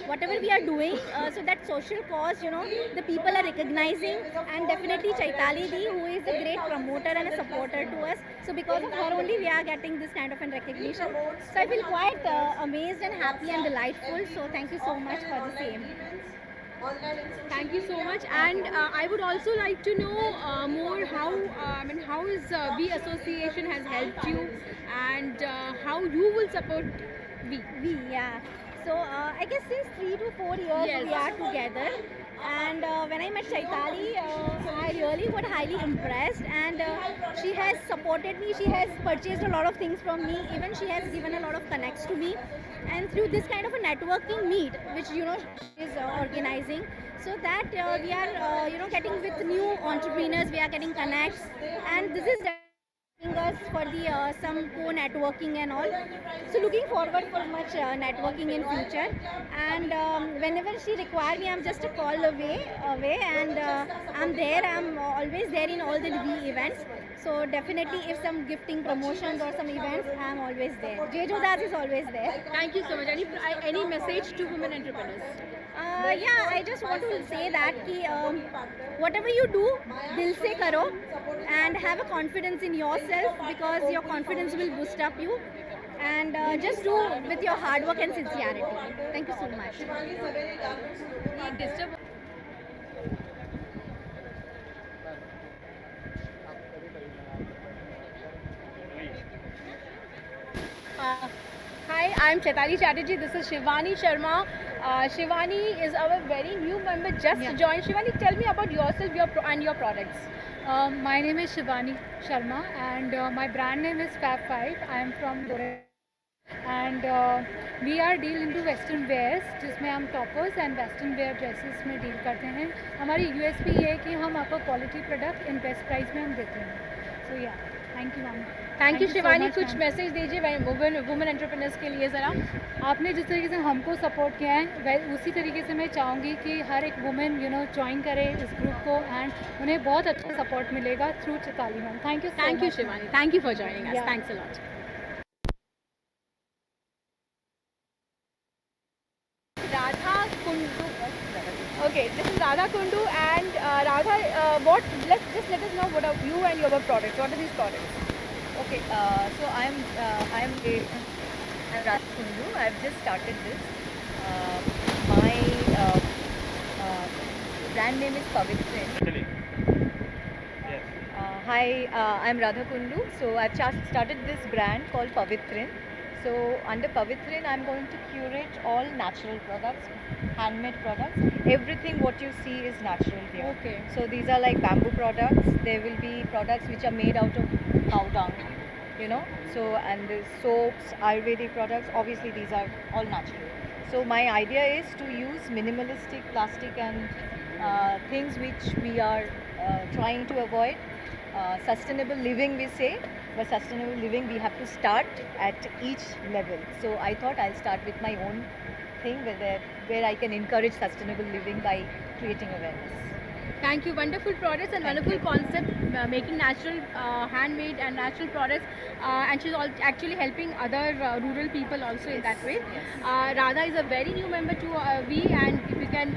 whatever we are doing, so that social cause, the people are recognizing, and definitely Chaitali Di, who is a great promoter and a supporter to us. So because of her only, we are getting this kind of a recognition. So I feel quite amazed and happy and delightful. So thank you so much for the same. Thank you so much. And I would also like to know more how is We Association has helped you, and how you will support We. Yeah. So I guess since 3 to 4 years Yes. we are together. And when I met Chaitali, I really got highly impressed, and she has supported me. She has purchased a lot of things from me. Even she has given a lot of connects to me, and through this kind of a networking meet, which she is organizing, so that we are getting with new entrepreneurs. We are getting connects, and this is helping us for the some co-networking and all. So looking forward for much networking in future, and whenever she require me, I'm just a call away, and I'm there. I'm always there in all the V events. So definitely, if some gifting promotions or some events, I'm always there. J Jodas is always there. Thank you so much. Any message to women entrepreneurs? Yeah, I just want to say that ki, whatever you do, dil se karo, and have a confidence in yourself, because your confidence will boost up you, and just do with your hard work and sincerity. Thank you so much. Hi, I'm Chaitali Chatterjee. This is Shivani Sharma. Shivani is our very new member, just joined. Shivani, tell me about yourself and your products. My name is Shivani Sharma, and my brand name is Fab5. I am from Dore, and we are deal into western wears, जिसमें हम toppers and western wear dresses में deal करते हैं. हमारी USP ये है कि हम आपको quality product in best price में हम देते हैं. So yeah, thank you ma'am. Thank you so Shivani. much, कुछ ma'am. मैसेज दीजिए वुमेन एंटरप्रेन्योर्स के लिए ज़रा. आपने जिस तरीके से हमको सपोर्ट किया है उसी तरीके से मैं चाहूँगी कि हर एक वुमेन ज्वाइन करे इस ग्रुप को, एंड उन्हें बहुत अच्छा सपोर्ट मिलेगा through Chitali ma'am. Thank you Shivani. Thank you for joining us. Yeah. Thanks a lot. Radha Kundu. Okay, this is Radha Kundu, and Radha, let us know what are you and your products. What are these products? Okay, so I'm Radha Kundu. I've just started this. My brand name is Pavitrin. Hi, I'm Radha Kundu. So I've just started this brand called Pavitrin. So under Pavitrin, I'm going to curate all natural products, handmade products. Everything what you see is natural here. Okay. So these are like bamboo products. There will be products which are made out of cow dung. you know. So, and the soaps, Ayurvedic products, obviously these are all natural. So my idea is to use minimalistic plastic and things which we are trying to avoid. Sustainable living, we say, but sustainable living we have to start at each level. So I thought I'll start with my own thing where I can encourage sustainable living by creating awareness. Thank you. Wonderful products and Thank wonderful you. concept, making natural, handmade and natural products. And she's actually helping other rural people also in that way. Radha is a very new member to we, and if you can,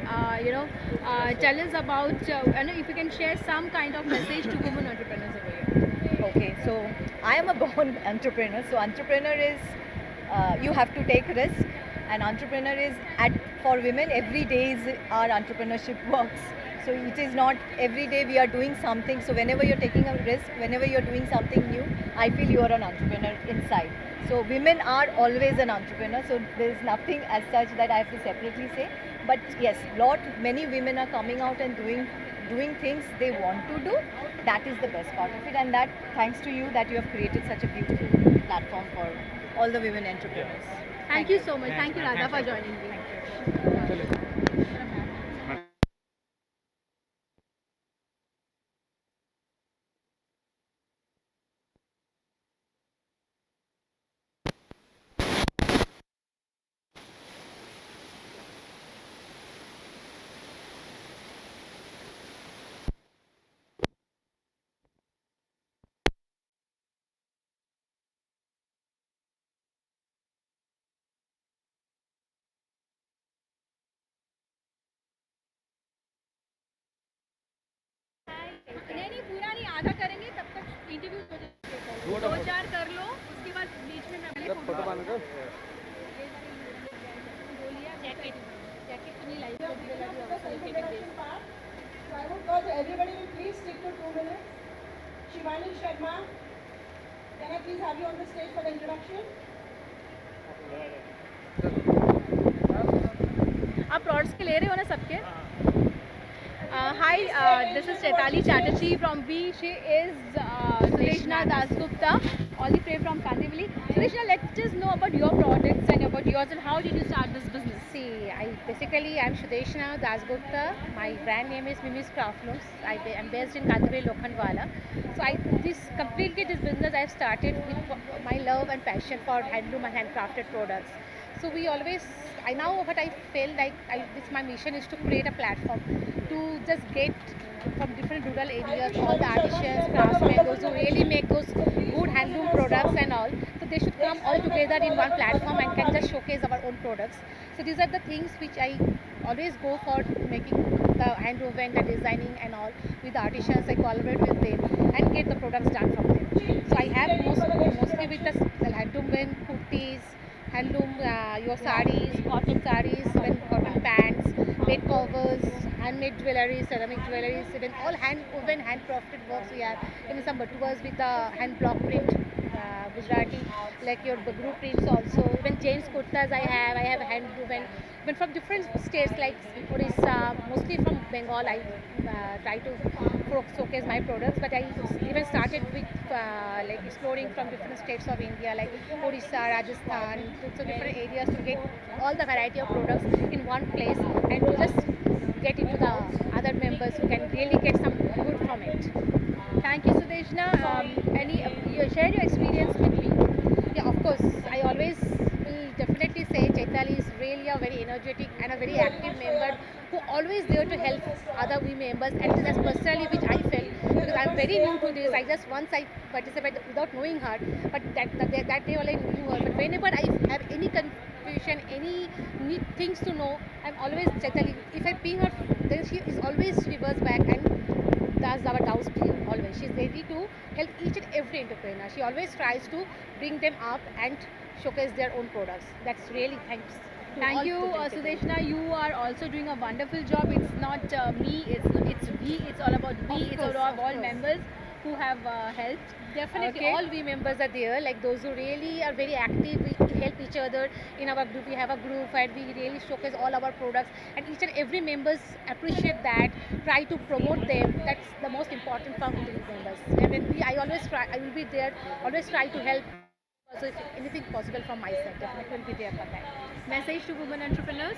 tell us about, if you can share some kind of message to women entrepreneurs over here. Okay, so I am a born entrepreneur. So entrepreneur is you have to take risk, and entrepreneur is for women. Every day is our entrepreneurship works. So it is not every day we are doing something. So whenever you're taking a risk, whenever you're doing something new, I feel you are an entrepreneur inside. So women are always an entrepreneur. So there is nothing as such that I have to separately say. But yes, many women are coming out and doing things they want to do. That is the best part of it, and that thanks to you that you have created such a beautiful platform for all the women entrepreneurs. Thank you so much. Thank you, Radha, for joining me. नहीं पूरा नहीं, आधा करेंगे तब तक interview हो जाएगा। दो चार कर लो, उसके बाद बीच में मैं पहले फोटो बोलिए जैकेट तो नहीं लाई I would call to everybody to please stick to 2 minutes. Shivani Sharma, can I please have you on the stage for the introduction? आप प्लॉट्स के ले रहे हो ना सबके? Hi, this is Chaitali Chatterjee from V. She is Sudeshna Dasgupta, all the way from Kandivali. Sudeshna, let us know about your products and about yours and how did you start this business? See, I'm Sudeshna Dasgupta. My brand name is Mimi's Craftlooms. I'm based in Kandivali, Lokhandwala. So this business I've started with my love and passion for handloom and handcrafted products. So I feel like my mission is to create a platform to just get from different rural areas all the artisans, craftsmen, those who really make those good handloom products and all. So they should come all together in one platform and can just showcase our own products. So these are the things which I always go for, making the hand woven, the designing and all with the artisans. I collaborate with them and get the products done from them. So I have mostly with the hand woven kurtis, handloom, your sarees, cotton sarees, even cotton pants, bed covers, handmade jewelry, ceramic jewelry, even all hand woven, handcrafted works we have. Even some batuas with the hand block print, Gujarati, like your bagru prints also. Even James kurtas I have hand woven. Even from different states like Orissa, mostly from Bengal, I try to showcase my products. But I even started with like exploring from different states of India, like Orissa, Rajasthan, so different areas to get all the variety of products in one place and to just get into the other members who can really get some good from it. Thank you, Sudeshna. You share your experience with me. Yeah, of course. I always will definitely say Chaitali is really a very energetic and a very active member who always there to help other we members, and that's personally which I felt because I'm very new to this. I participated without knowing her, but that day only I knew her. But whenever I have any confusion, any need things to know, I'm always Chaitali. If I ping her, then she always reverse back and does our doubts clear. Always, she's ready to help each and every entrepreneur. She always tries to bring them up and showcase their own products. That's really thanks. Thank you, Sudeshna. You are also doing a wonderful job. It's not me, it's we, it's all about we, it's all about all members who have helped. Definitely, Okay. all we members are there. Like those who really are very active, we help each other in our group. We have a group and we really showcase all our products, and each and every members appreciate that. Try to promote them. That's the most important for women members. And then I always try. I will be there. Always try to help. Also, if anything possible from my side, definitely will be there for that. Message to women entrepreneurs.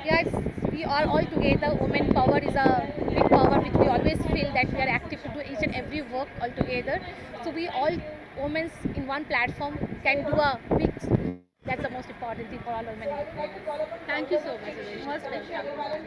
Yes, we are all together. Women power is a big power which we always feel that we are active to do each and every work all together. So we all women in one platform can do a big. That's the most important thing for all women. Thank you so much. Most welcome.